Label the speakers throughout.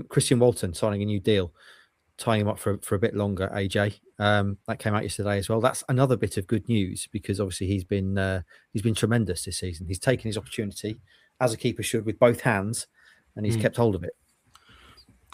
Speaker 1: Christian Walton signing a new deal, tying him up for a bit longer, AJ. That came out yesterday as well. That's another bit of good news because obviously he's been tremendous this season. He's taken his opportunity, as a keeper should, with both hands, and he's kept hold of it.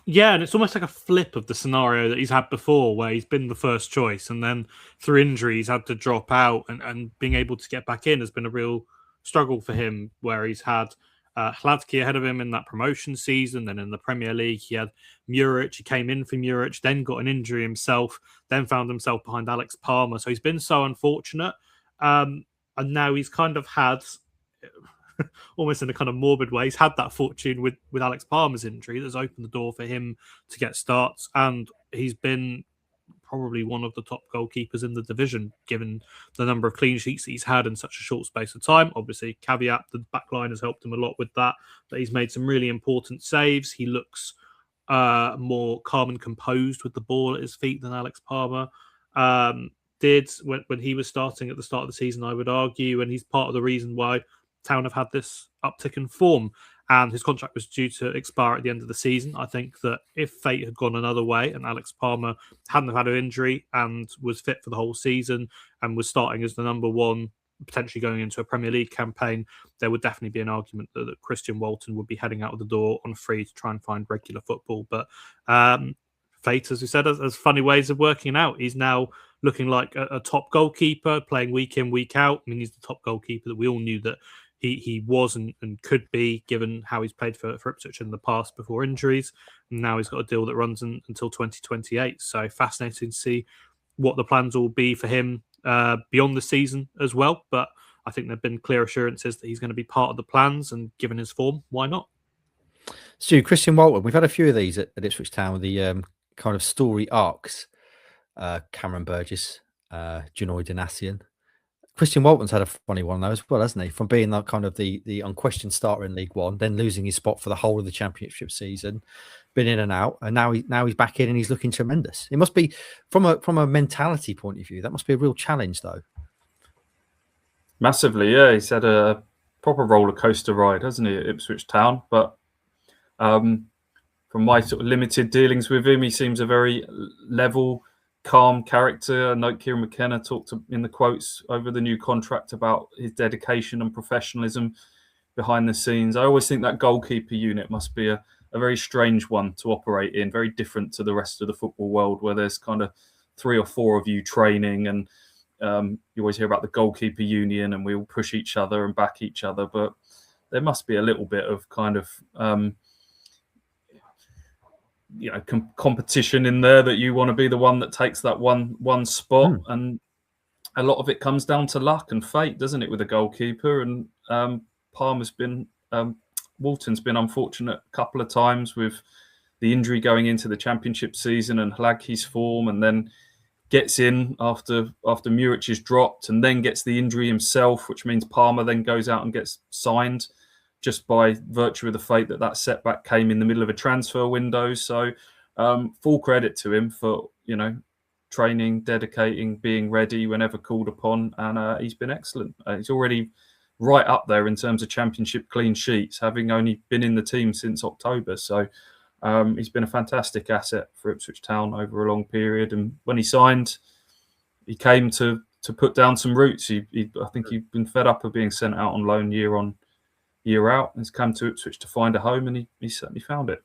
Speaker 2: Yeah, and it's almost like a flip of the scenario that he's had before, where he's been the first choice and then through injuries had to drop out, and being able to get back in has been a real struggle for him, where he's had Hladky ahead of him in that promotion season. Then in the Premier League, he had Muric. He came in for Muric, then got an injury himself, then found himself behind Alex Palmer. So he's been so unfortunate. And now he's kind of had, almost in a kind of morbid way, he's had that fortune with Alex Palmer's injury that's opened the door for him to get starts. And he's been probably one of the top goalkeepers in the division, given the number of clean sheets he's had in such a short space of time. Obviously, caveat, the back line has helped him a lot with that, but he's made some really important saves. He looks more calm and composed with the ball at his feet than Alex Palmer did when he was starting at the start of the season, I would argue, and he's part of the reason why Town have had this uptick in form. And his contract was due to expire at the end of the season. I think that if fate had gone another way and Alex Palmer hadn't have had an injury and was fit for the whole season and was starting as the number one, potentially going into a Premier League campaign, there would definitely be an argument that Christian Walton would be heading out of the door on free to try and find regular football. But fate, as we said, has funny ways of working out. He's now looking like a top goalkeeper, playing week in, week out. I mean, he's the top goalkeeper that we all knew that he was and could be, given how he's played for Ipswich in the past before injuries. And now he's got a deal that runs until 2028. So fascinating to see what the plans will be for him beyond the season as well. But I think there have been clear assurances that he's going to be part of the plans, and given his form, why not?
Speaker 1: Stu, Christian Walton, we've had a few of these at Ipswich Town with the kind of story arcs. Cameron Burgess, Janoy Danassian. Christian Walton's had a funny one though as well, hasn't he? From being that kind of the unquestioned starter in League One, then losing his spot for the whole of the Championship season, been in and out, and now he's back in and he's looking tremendous. It must be from a mentality point of view, that must be a real challenge though.
Speaker 3: Massively, yeah. He's had a proper roller coaster ride, hasn't he, at Ipswich Town? But from my sort of limited dealings with him, he seems a very level, calm character. I know Kieran McKenna talked in the quotes over the new contract about his dedication and professionalism behind the scenes. I always think that goalkeeper unit must be a very strange one to operate in, very different to the rest of the football world, where there's kind of 3 or 4 of you training, and you always hear about the goalkeeper union and we all push each other and back each other. But there must be a little bit of kind of competition in there, that you want to be the one that takes that one spot. And a lot of it comes down to luck and fate, doesn't it, with a goalkeeper? And Walton's been unfortunate a couple of times with the injury going into the Championship season and Hladky's form, and then gets in after Muric is dropped, and then gets the injury himself, which means Palmer then goes out and gets signed, just by virtue of the fate that setback came in the middle of a transfer window. So full credit to him for, training, dedicating, being ready whenever called upon. And he's been excellent. He's already right up there in terms of Championship clean sheets, having only been in the team since October. So he's been a fantastic asset for Ipswich Town over a long period. And when he signed, he came to put down some roots. I think he'd been fed up of being sent out on loan year on, year out, and has come to Ipswich to find a home, and he certainly found it.